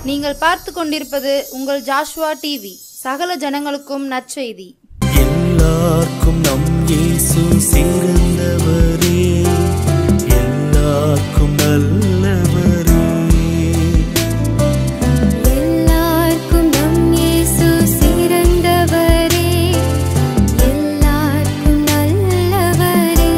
நீங்கள் பார்த்து கொண்டிருப்பது உங்கள் ஜாஷுவா டிவி. சகல ஜனங்களுக்கும் நற்செய்தி. எல்லாருக்கும் நம் இயேசு சிறந்தவரே, எல்லாருக்கும் நல்லவரே. எல்லாருக்கும் நம் இயேசு சிறந்தவரே, எல்லாருக்கும் நல்லவரே.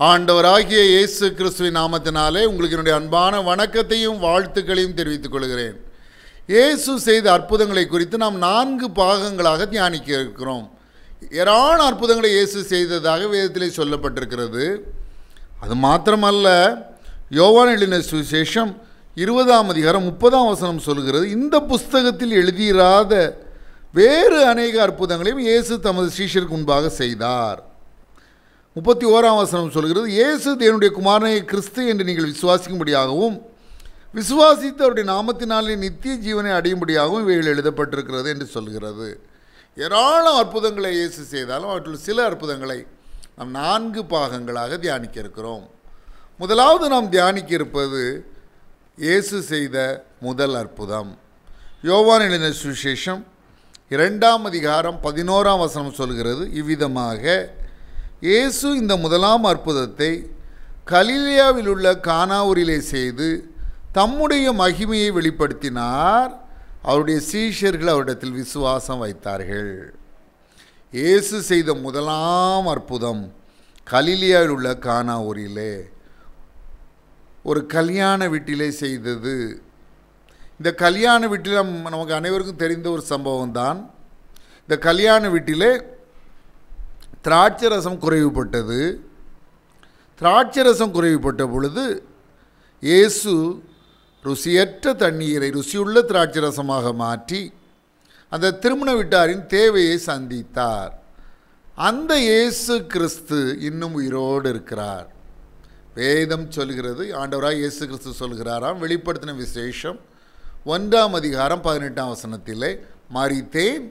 ஆண்டவராகிய இயேசு கிறிஸ்துவின் நாமத்தினாலே உங்களுக்கு என்னுடைய அன்பான வணக்கத்தையும் வாழ்த்துக்களையும் தெரிவித்துக் கொள்கிறேன். இயேசு செய்த அற்புதங்களை குறித்து நாம் 4 பாகங்களாக தியானிக்க இருக்கிறோம். ஏராளமான அற்புதங்களை இயேசு செய்ததாக வேதத்திலே சொல்லப்பட்டிருக்கிறது. அது மாத்திரமல்ல, யோவான் எழுதின சுவிசேஷம் 20ஆம் அதிகாரம் 30ஆம் வசனம் சொல்கிறது, இந்த புஸ்தகத்தில் எழுதியிராத வேறு அநேக அற்புதங்களையும் இயேசு தமது சீஷருக்கு முன்பாக செய்தார். 31ஆம் வசனம் சொல்கிறது, இயேசு தேவனுடைய குமாரனை கிறிஸ்து என்று நீங்கள் விசுவாசிக்கும்படியாகவும் விசுவாசித்து அவருடைய நாமத்தினாலே நித்திய ஜீவனை அடையும்படியாகவும் இவைகள் எழுதப்பட்டிருக்கிறது என்று சொல்கிறது. ஏராளம் அற்புதங்களை இயேசு செய்தாலும் அவற்றில் சில அற்புதங்களை நாம் 4 பாகங்களாக தியானிக்க இருக்கிறோம். முதலாவது நாம் தியானிக்க இருப்பது இயேசு செய்த முதல் அற்புதம். யோவான் எழுதின சுவிசேஷம் 2ஆம் அதிகாரம் 11ஆம் வசனம் சொல்கிறது, இவ்விதமாக இயேசு இந்த முதலாம் அற்புதத்தை கலிலேயாவில் உள்ள கானாவூரிலே செய்து தம்முடைய மகிமையை வெளிப்படுத்தினார். அவருடைய சீஷர்கள் அவரிடத்தில் விசுவாசம் வைத்தார்கள். இயேசு செய்த முதலாம் அற்புதம் கலிலேயாவில் உள்ள கானாவூரிலே ஒரு கல்யாண வீட்டிலே செய்தது. இந்த கல்யாண வீட்டில் நமக்கு அனைவருக்கும் தெரிந்த ஒரு சம்பவம் தான். இந்த கல்யாண வீட்டிலே திராட்சை ரசம் குறைவுபட்டது. திராட்சை ரசம் குறைவுபட்ட பொழுது இயேசு ருசியற்ற தண்ணீரை ருசியுள்ள திராட்சை ரசமாக மாற்றி அந்த திருமண வீட்டாரின் தேவையை சந்தித்தார். அந்த இயேசு கிறிஸ்து இன்னும் உயிரோடு இருக்கிறார். வேதம் சொல்கிறது, ஆண்டவராக இயேசு கிறிஸ்து சொல்கிறாராம், வெளிப்படுத்தின விசேஷம் 1ஆம் அதிகாரம் 18ஆம் வசனத்திலே, மரித்தேன்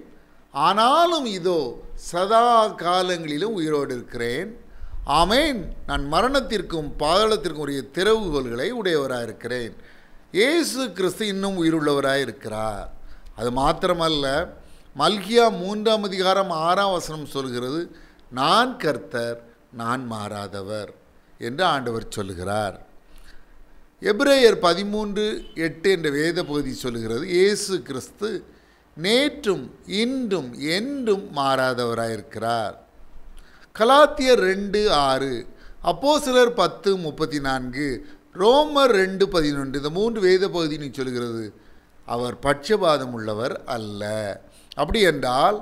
ஆனாலும் இதோ சதா காலங்களிலும் உயிரோடு இருக்கிறேன். ஆமேன், நான் மரணத்திற்கும் பாதாளத்திற்கும் உரிய திறவுகோல்களை உடையவராக இருக்கிறேன். இயேசு கிறிஸ்து இன்னும் உயிருள்ளவராக இருக்கிறார். அது மாத்திரமல்ல, மல்கியா 3ஆம் அதிகாரம் 6ஆம் வசனம் சொல்கிறது, நான் கர்த்தர், நான் மாறாதவர் என்று ஆண்டவர் சொல்லுகிறார். எபிரேயர் 13:8 என்ற வேத பகுதி சொல்லுகிறது, இயேசு கிறிஸ்து நேற்றும் இன்றும் என்றும் மாறாதவராயிருக்கிறார். கலாத்தியர் 2:6, அப்போஸ்தலர் 10:34, ரோமர் 2:11 இந்த 3 வேத பகுதியும் சொல்கிறது, அவர் பட்சபாதம் உள்ளவர் அல்ல. அப்படி என்றால்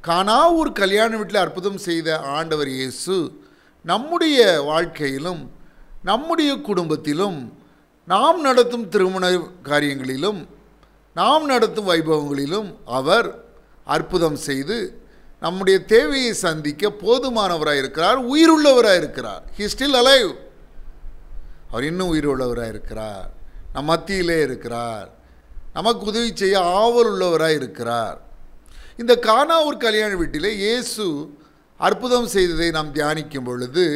கானாவூர் கல்யாண வீட்டில் அற்புதம் செய்த ஆண்டவர் இயேசு நம்முடைய வாழ்க்கையிலும் நம்முடைய குடும்பத்திலும் நாம் நடத்தும் திருமண காரியங்களிலும் நாம் நடத்தும் வைபவங்களிலும் அவர் அற்புதம் செய்து நம்முடைய தேவையை சந்திக்க போதுமானவராக இருக்கிறார், உயிருள்ளவராக இருக்கிறார். He still alive. அவர் இன்னும் உயிருள்ளவராக இருக்கிறார், நம் மத்தியிலே இருக்கிறார், நமக்கு உதவி செய்ய ஆவல் உள்ளவராக இருக்கிறார். இந்த கானாவூர் கல்யாண வீட்டிலே இயேசு அற்புதம் செய்ததை நாம் தியானிக்கும் பொழுது,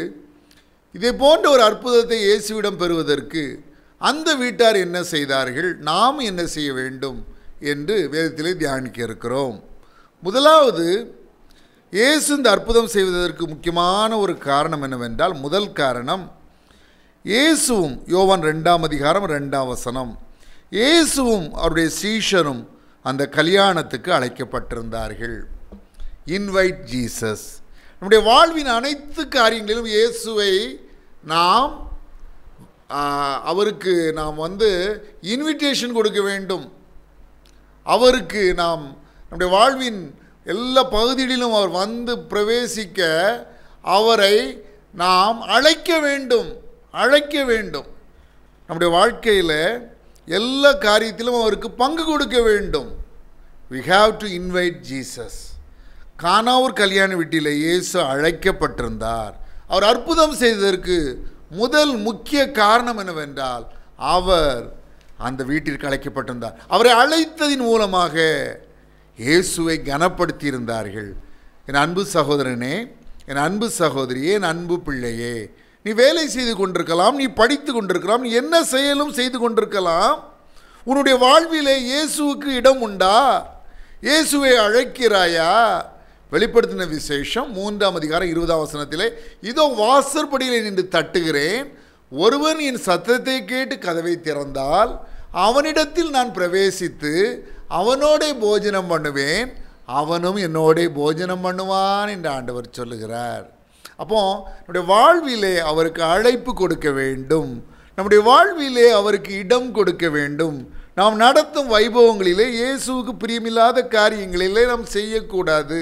இதே போன்ற ஒரு அற்புதத்தை இயேசுவிடம் பெறுவதற்கு அந்த வீட்டார் என்ன செய்தார்கள், நாம் என்ன செய்ய வேண்டும் என்று வேதத்திலே தியானிக்க இருக்கிறோம். முதலாவது, இயேசு இந்த அற்புதம் செய்வதற்கு முக்கியமான ஒரு காரணம் என்னவென்றால், முதல் காரணம், இயேசுவும் யோவான் 2ஆம் அதிகாரம் 2ஆம் வசனம், இயேசுவும் அவருடைய சீஷரும் அந்த கல்யாணத்துக்கு அழைக்கப்பட்டிருந்தார்கள். Invite Jesus. நம்முடைய வாழ்வின் அனைத்து காரியங்களிலும் இயேசுவை நாம் அவருக்கு நாம் இன்விடேஷன் கொடுக்க வேண்டும். அவருக்கு நாம் நம்முடைய வாழ்வின் எல்லா பகுதிகளிலும் அவர் பிரவேசிக்க அவரை நாம் அழைக்க வேண்டும். நம்முடைய வாழ்க்கையில் எல்லா காரியத்திலும் அவருக்கு பங்கு கொடுக்க வேண்டும். we have to invite Jesus. கானாவூர் கல்யாண வீட்டில் இயேசு அழைக்கப்பட்டிருந்தார். அவர் அற்புதம் செய்ததற்கு முதல் முக்கிய காரணம் என்னவென்றால், அவர் அந்த வீட்டிற்கு அழைக்கப்பட்டிருந்தார். அவரை அழைத்ததின் மூலமாக இயேசுவை கனப்படுத்தி இருந்தார்கள். என் அன்பு சகோதரனே, என் அன்பு சகோதரியே, என் அன்பு பிள்ளையே, நீ வேலை செய்து கொண்டிருக்கலாம், நீ படித்து கொண்டிருக்கலாம், நீ என்ன செயலும் செய்து கொண்டிருக்கலாம். உன்னுடைய வாழ்விலே இயேசுவுக்கு இடம் உண்டா? இயேசுவை அழைக்கிறாயா? வெளிப்படுத்தின விசேஷம் 3ஆம் அதிகாரம் 20ஆம் வசனத்திலே, இதோ வாசற்படியிலே நின்று தட்டுகிறேன், ஒருவன் என் சத்தத்தை கேட்டு கதவை திறந்தால் அவனிடத்தில் நான் பிரவேசித்து அவனோடே போஜனம் பண்ணுவேன், அவனும் என்னோடே போஜனம் பண்ணுவான் என்று ஆண்டவர் சொல்லுகிறார். அப்போ நம்முடைய வாழ்விலே அவருக்கு அழைப்பு கொடுக்க வேண்டும், நம்முடைய வாழ்விலே அவருக்கு இடம் கொடுக்க வேண்டும். நாம் நடத்தும் வைபவங்களிலே இயேசுவுக்கு பிரியமில்லாத காரியங்களிலே நாம் செய்யக்கூடாது.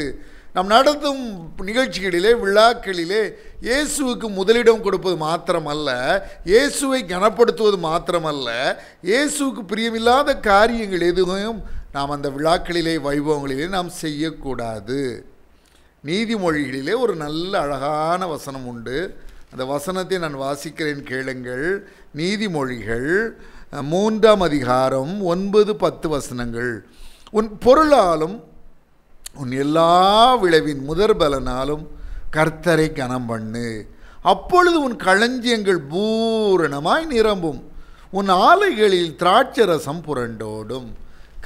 நாம் நடத்தும் நிகழ்ச்சிகளிலே விழாக்களிலே இயேசுவுக்கு முதலிடம் கொடுப்பது மாத்திரமல்ல, இயேசுவை கனப்படுத்துவது மாத்திரமல்ல, இயேசுவுக்கு பிரியமில்லாத காரியங்கள் எதுவும் நாம் அந்த விழாக்களிலே வைபவங்களிலே நாம் செய்யக்கூடாது. நீதிமொழிகளிலே ஒரு நல்ல அழகான வசனம் உண்டு. அந்த வசனத்தை நான் வாசிக்கிறேன், கேளுங்கள். நீதிமொழிகள் 3ஆம் அதிகாரம் 9-10 வசனங்கள். உன் பொருளாலும் உன் எல்லா விளைவின் முதற் பலனாலும் கர்த்தரை கனம் பண்ணு, அப்பொழுது உன் களஞ்சியங்கள் பூரணமாய் நிரம்பும், உன் ஆலைகளில் திராட்சரசம் புரண்டோடும்.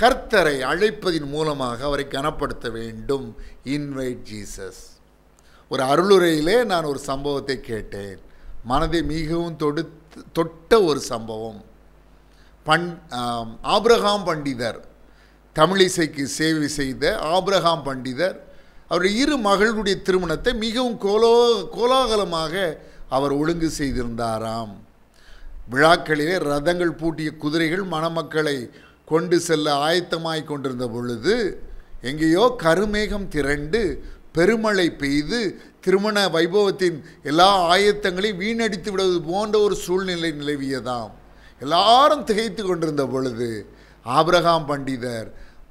கர்த்தரை அழைப்பதின் மூலமாக அவரை கனப்படுத்த வேண்டும். Invite Jesus. ஒரு அருளுரையிலே நான் ஒரு சம்பவத்தை கேட்டேன், மனதை மிகவும் தொட்ட ஒரு சம்பவம். ஆபிரகாம் பண்டிதர், தமிழிசைக்கு சேவை செய்த ஆபிரகாம் பண்டிதர், அவருடைய 2 மகளுடைய திருமணத்தை மிகவும் கோலாகலமாக அவர் ஒழுங்கு செய்திருந்தாராம். விழாக்களிலே ரதங்கள் பூட்டிய குதிரைகள் மணமக்களை கொண்டு செல்ல ஆயத்தமாய் கொண்டிருந்த பொழுது எங்கேயோ கருமேகம் திரண்டு பெருமழை பெய்து திருமண வைபவத்தின் எல்லா ஆயத்தங்களையும் வீணடித்து விடுவது போன்ற ஒரு சூழ்நிலை நிலவியதாம். எல்லாரும் திகைத்து கொண்டிருந்த பொழுது ஆபிரகாம் பண்டிதர்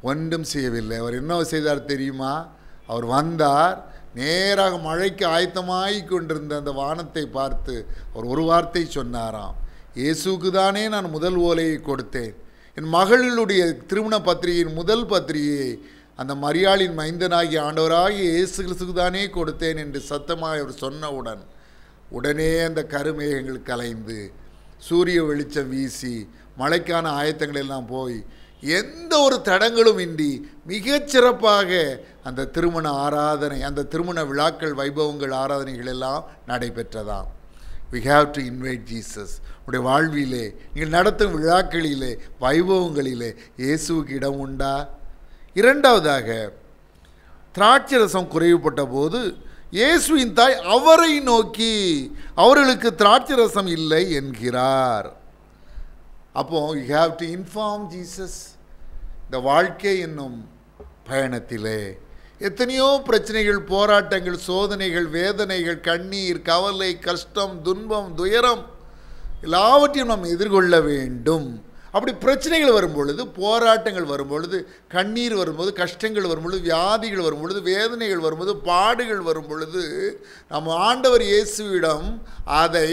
ஒன்றும் செய்யவில்லை. அவர் என்ன செய்தார் தெரியுமா? அவர் வந்தார், நேராக மழைக்கு ஆயத்தமாகி கொண்டிருந்த அந்த வானத்தை பார்த்து அவர் ஒரு வார்த்தை சொன்னாராம், இயேசுக்கு தானே நான் முதல் ஓலையை கொடுத்தேன், என் மகளுடைய திருமண பத்திரிகையின் முதல் பத்திரிகையை அந்த மரியாளின் மைந்தனாகிய ஆண்டவராகிய இயேசு கிறிஸ்துக்கு தானே கொடுத்தேன் என்று சத்தமாக அவர் சொன்னவுடன் உடனே அந்த கருமேகங்கள் கலைந்து சூரிய வெளிச்சம் வீசி மழைக்கான ஆயத்தங்கள் எல்லாம் போய் எந்த ஒரு தடங்களும் இன்றி மிகச்சிறப்பாக அந்த திருமண ஆராதனை, அந்த திருமண விழாக்கள், வைபவங்கள், ஆராதனைகள் எல்லாம் நடைபெற்றதாம். We have to invite Jesus. உடைய வாழ்விலே நீங்கள் நடத்தும் விழாக்களிலே வைபவங்களிலே இயேசுவுக்கு இடம் உண்டா? இரண்டாவதாக, திராட்சரசம் குறைவுபட்ட போது இயேசுவின் தாய் அவரை நோக்கி அவர்களுக்கு திராட்சரசம் இல்லை என்கிறார். அப்போ you have to inform Jesus. இந்த வாழ்க்கை என்னும் பயணத்திலே எத்தனையோ பிரச்சனைகள், போராட்டங்கள், சோதனைகள், வேதனைகள், கண்ணீர், கவலை, கஷ்டம், துன்பம், துயரம் எல்லாவற்றையும் நாம் எதிர்கொள்ள வேண்டும். அப்படி பிரச்சனைகள் வரும்பொழுது, போராட்டங்கள் வரும்பொழுது, கண்ணீர் வரும்போது, கஷ்டங்கள் வரும்பொழுது, வியாதிகள் வரும்பொழுது, வேதனைகள் வரும்போது, பாடுகள் வரும்பொழுது நம்ம ஆண்டவர் இயேசுவிடம் அதை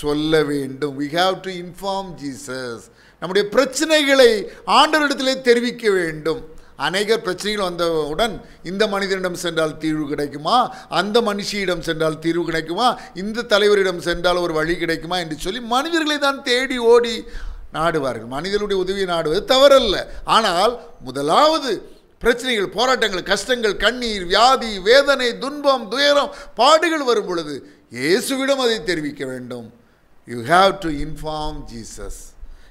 சொல்ல வேண்டும். we have to inform Jesus. நம்முடைய பிரச்சனைகளை ஆண்டவரிடத்திலே தெரிவிக்க வேண்டும். அநேக பிரச்சனைகள் வந்தவுடன் இந்த மனிதனிடம் சென்றால் தீர்வு கிடைக்குமா, அந்த மனுஷியிடம் சென்றால் தீர்வு கிடைக்குமா, இந்த தலைவரிடம் சென்றால் ஒரு வழி கிடைக்குமா என்று சொல்லி மனிதர்களை தான் தேடி ஓடி நாடுவார்கள். மனிதர்களுடைய உதவியை நாடுவது தவறல்ல. ஆனால் முதலாவது பிரச்சனைகள், போராட்டங்கள், கஷ்டங்கள், கண்ணீர், வியாதி, வேதனை, துன்பம், துயரம், பாடுகள் வரும் பொழுது இயேசுவிடம் அதை தெரிவிக்க வேண்டும். You have to inform Jesus.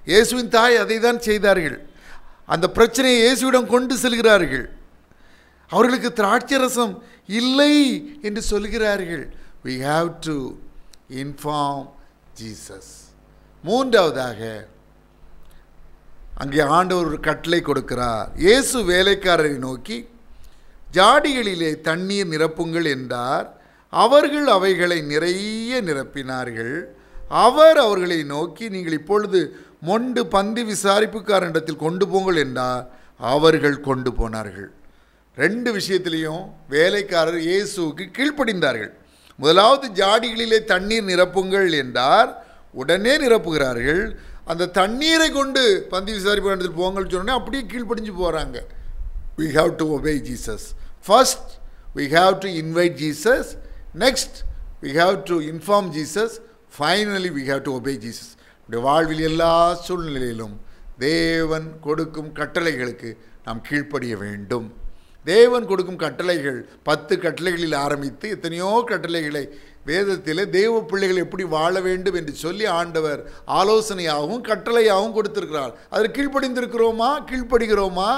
இயேசுவின் தாய் அதை தான் செய்தார்கள். அந்த பிரச்சனையை இயேசுவிடம் கொண்டு செல்கிறார்கள். அவர்களுக்கு திராட்சரசம் இல்லை என்று சொல்கிறார்கள். we have to inform Jesus. மூன்றாவதாக, அங்கே ஆண்டவர் ஒரு கட்டளை கொடுக்கிறார். இயேசு வேலைக்காரரை நோக்கி ஜாடிகளிலே தண்ணீர் நிரப்புங்கள் என்றார். அவர்கள் அவைகளை நிறைய நிரப்பினார்கள். அவர் அவர்களை நோக்கி, நீங்கள் இப்பொழுது மொண்டு பந்தி விசாரிப்புக்காரனிடத்தில் கொண்டு போங்கள் என்றார். அவர்கள் கொண்டு போனார்கள். 2 விஷயத்திலையும் வேலைக்காரர் இயேசுவுக்கு கீழ்ப்படிந்தார்கள். முதலாவது, ஜாடிகளிலே தண்ணீர் நிரப்புங்கள் என்றார், உடனே நிரப்புகிறார்கள். அந்த தண்ணீரை கொண்டு பந்தி விசாரிப்பு இடத்தில் போங்கள் சொன்னோன்னே அப்படியே கீழ்ப்படிஞ்சு போகிறாங்க. we have to obey Jesus. First we have to invite Jesus, next we have to inform Jesus, finally we have to obey Jesus. நம்முடைய வாழ்வில் எல்லா சூழ்நிலையிலும் தேவன் கொடுக்கும் கட்டளைகளுக்கு நாம் கீழ்ப்படிய வேண்டும். தேவன் கொடுக்கும் கட்டளைகள் 10 கட்டளைகளில் ஆரம்பித்து எத்தனையோ கட்டளைகளை வேதத்தில் தேவ பிள்ளைகள் எப்படி வாழ வேண்டும் என்று சொல்லி ஆண்டவர் ஆலோசனையாகவும் கட்டளையாகவும் கொடுத்திருக்கிறார். அதில் கீழ்ப்படிந்திருக்கிறோமா? கீழ்ப்படுகிறோமா?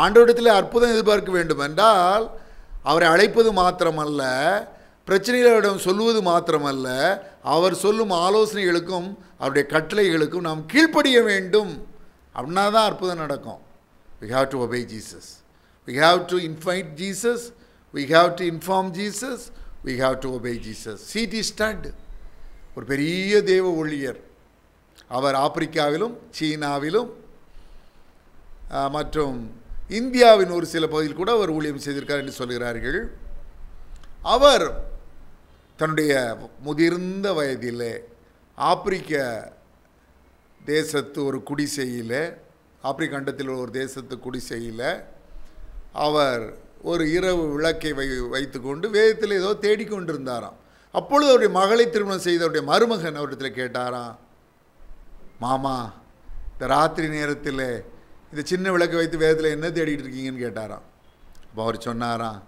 ஆண்டவரிடத்தில் அற்புதம் எதிர்பார்க்க வேண்டும் என்றால் அவரை அழைப்பது மாத்திரமல்ல, பிரச்சனைகளிடம் சொல்லுவது மாத்திரமல்ல, அவர் சொல்லும் ஆலோசனைகளுக்கும் அவருடைய கட்டளைகளுக்கும் நாம் கீழ்ப்படிய வேண்டும். அப்படின்னா தான் அற்புதம் நடக்கும். We have to obey Jesus. We have to invite Jesus. We have to inform Jesus. We have to obey Jesus. C.T. Studd ஒரு பெரிய தேவ ஊழியர். அவர் ஆப்பிரிக்காவிலும் சீனாவிலும் மற்றும் இந்தியாவின் ஒரு சில பகுதியில் கூட அவர் ஊழியம் செய்திருக்கார் என்று சொல்கிறார்கள். அவர் தன்னுடைய முதிர்ந்த வயதில் ஆப்பிரிக்க தேசத்து ஒரு குடிசையில், ஆப்பிரிக்க கண்டத்தில் ஒரு தேசத்து குடிசையில் அவர் ஒரு இரவு விளக்கை வைத்து கொண்டு வேதத்தில் ஏதோ தேடிக்கொண்டிருந்தாராம். அப்பொழுது அவருடைய மகளை திருமணம் செய்த அவருடைய மருமகன் அவரிடத்தில் கேட்டாராம், மாமா, இந்த ராத்திரி நேரத்தில் இந்த சின்ன விளக்கை வைத்து வேதத்தில் என்ன தேடிட்டு இருக்கீங்கன்னு கேட்டாராம். அப்போ அவர் சொன்னாராம்,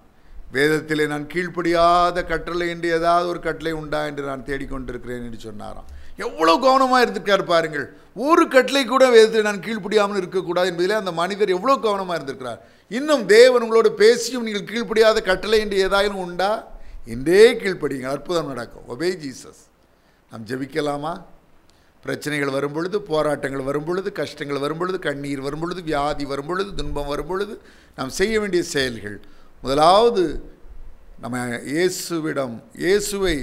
வேதத்திலே நான் கீழ்ப்படியாத கட்டளை என்று ஏதாவது ஒரு கட்டளை உண்டா என்று நான் தேடிக்கொண்டிருக்கிறேன் என்று சொன்னாராம். எவ்வளோ கவனமாக இருந்திருக்கார் பாருங்கள். ஒரு கட்டளை கூட வேதத்தில் நான் கீழ்ப்படியாமல் இருக்கக்கூடாது என்பதிலே அந்த மனிதர் எவ்வளோ கவனமாக இருந்திருக்கிறார். இன்னும் தேவன் உங்களோடு பேசியும் நீங்கள் கீழ்ப்படியாத கட்டளை என்று ஏதாவது உண்டா? இன்றே கீழ்ப்படிங்க, அற்புதம் நடக்கும். Obey Jesus. நாம் ஜெபிக்கலாமா? பிரச்சனைகள் வரும்பொழுது, போராட்டங்கள் வரும்பொழுது, கஷ்டங்கள் வரும்பொழுது, கண்ணீர் வரும்பொழுது, வியாதி வரும்பொழுது, துன்பம் வரும்பொழுது நாம் செய்ய வேண்டிய செயல்கள், முதலாவது நம்ம இயேசுவை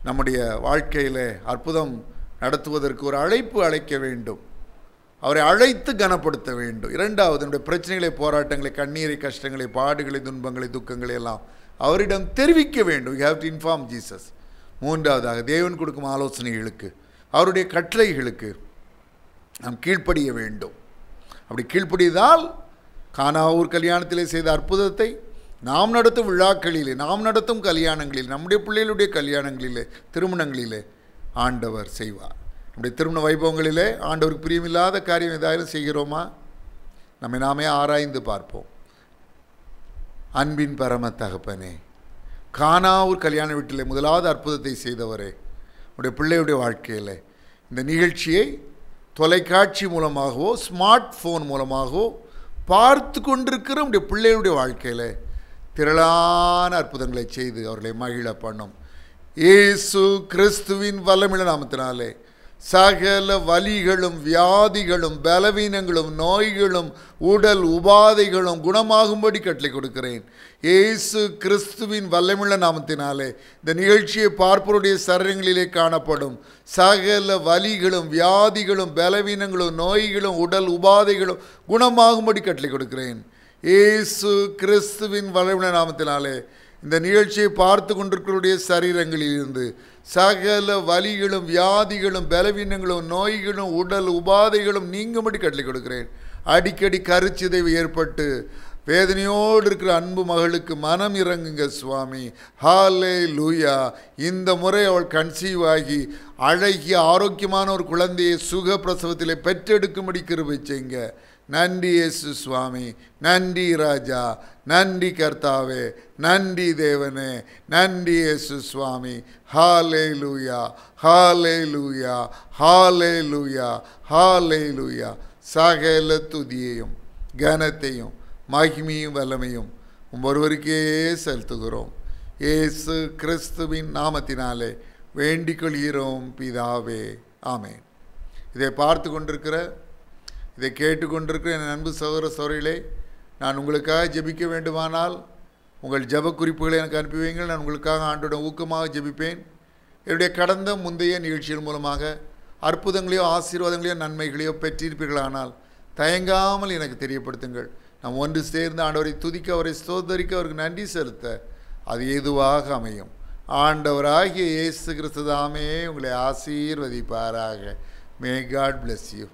நம்முடைய வாழ்க்கையில் அற்புதம் நடத்துவதற்கு ஒரு அழைக்க வேண்டும். அவரை அழைத்து கனப்படுத்த வேண்டும். இரண்டாவது, நம்முடைய பிரச்சனைகளை, போராட்டங்களை, கண்ணீரை, கஷ்டங்களை, பாடுகளை, துன்பங்களை, துக்கங்களை எல்லாம் அவரிடம் தெரிவிக்க வேண்டும். You have to inform Jesus. மூன்றாவதாக, தேவன் கொடுக்கும் ஆலோசனைகளுக்கு, அவருடைய கட்டளைகளுக்கு நாம் கீழ்ப்படிய வேண்டும். அப்படி கீழ்ப்படியதால் கானாவூர் கல்யாணத்திலே செய்த அற்புதத்தை நாம் நடத்தும் விழாக்களிலே, நாம் நடத்தும் கல்யாணங்களில், நம்முடைய பிள்ளைகளுடைய கல்யாணங்களிலே, திருமணங்களிலே ஆண்டவர் செய்வார். நம்முடைய திருமண வைபவங்களிலே ஆண்டவருக்கு பிரியமில்லாத காரியம் ஏதாவது செய்கிறோமா? நம்மை நாமே ஆராய்ந்து பார்ப்போம். அன்பின் பரம தகப்பனே, கானாவூர் கல்யாண வீட்டிலே முதலாவது அற்புதத்தை செய்தவரே, உடைய பிள்ளையுடைய வாழ்க்கையில் இந்த நிகழ்ச்சியை தொலைக்காட்சி மூலமாகவோ ஸ்மார்ட் ஃபோன் மூலமாகவோ பார்த்து கொண்டிருக்கிற உடைய பிள்ளைகளுடைய வாழ்க்கையில் திரளான அற்புதங்களை செய்து அவர்களை மகிழ பண்ணும். இயேசு கிறிஸ்துவின் வல்லமையுள்ள நாமத்தினாலே சகல வலிகளும், வியாதிகளும், பலவீனங்களும், நோய்களும், உடல் உபாதைகளும் குணமாகும்படி கட்டளை கொடுக்கிறேன். இயேசு கிறிஸ்துவின் வல்லமையுள்ள நாமத்தினாலே இந்த நிகழ்ச்சியை பார்ப்பவருடைய சரீரங்களிலே காணப்படும் சகல வலிகளும், வியாதிகளும், பலவீனங்களும், நோய்களும், உடல் உபாதைகளும் குணமாகும்படி கட்டளை கொடுக்கிறேன். இயேசு கிறிஸ்துவின் வல்லமையுள்ள நாமத்தினாலே இந்த நிகழ்ச்சியை பார்த்து கொண்டிருக்கிறவருடைய சரீரங்களிலிருந்து சகல வலிகளும், வியாதிகளும், பலவீனங்களும், நோய்களும், உடல் உபாதைகளும் நீங்கும்படி கட்டளை கொடுக்கிறேன். அடிக்கடி கருச்சிதைவு ஏற்பட்டு வேதனையோடு இருக்கிற அன்பு மகளுக்கு மனம் இறங்குங்க சுவாமி. ஹல்லேலூயா. இந்த முறை அவள் கன்சீவ் ஆகி அழகிய ஆரோக்கியமான ஒரு குழந்தையை சுக பிரசவத்திலே பெற்றெடுக்கும்படி கிருபை செய்யுங்க. நன்றி இயேசு சுவாமி, நன்றி ராஜா, நன்றி கர்த்தாவே, நன்றி தேவனே, நன்றி இயேசு சுவாமி. ஹல்லேலூயா, ஹல்லேலூயா, ஹல்லேலூயா, ஹல்லேலூயா. சகல துதியையும் கனத்தையும் மகிமையும் வல்லமையும் ஒருவருக்கே செலுத்துகிறோம். இயேசு கிறிஸ்துவின் நாமத்தினாலே வேண்டிக் கொள்கிறோம் பிதாவே, ஆமென். இதை பார்த்து கொண்டிருக்கிற, இதை கேட்டுக்கொண்டிருக்கிற என் அன்பு சகோதர சகோதரிகளே, நான் உங்களுக்காக ஜெபிக்க வேண்டுமானால் உங்கள் ஜெப குறிப்புகளை எனக்கு அனுப்பி வைங்கள். நான் உங்களுக்காக ஆண்டோட ஊக்கமாக ஜெபிப்பேன். என்னுடைய கடந்த முந்தைய நிகழ்ச்சிகள் மூலமாக அற்புதங்களையோ ஆசீர்வாதங்களையோ நன்மைகளையோ பெற்றிருப்பீர்களானால் தயங்காமல் எனக்கு தெரியப்படுத்துங்கள். நாம் ஒன்று சேர்ந்து ஆண்டவரை துதிக்க, அவரை ஸ்தோத்தரிக்க, அவருக்கு நன்றி செலுத்த அது ஏதுவாக அமையும். ஆண்டவராகிய இயேசு கிறிஸ்து தாமே உங்களை ஆசீர்வதிப்பாராக. May God bless you.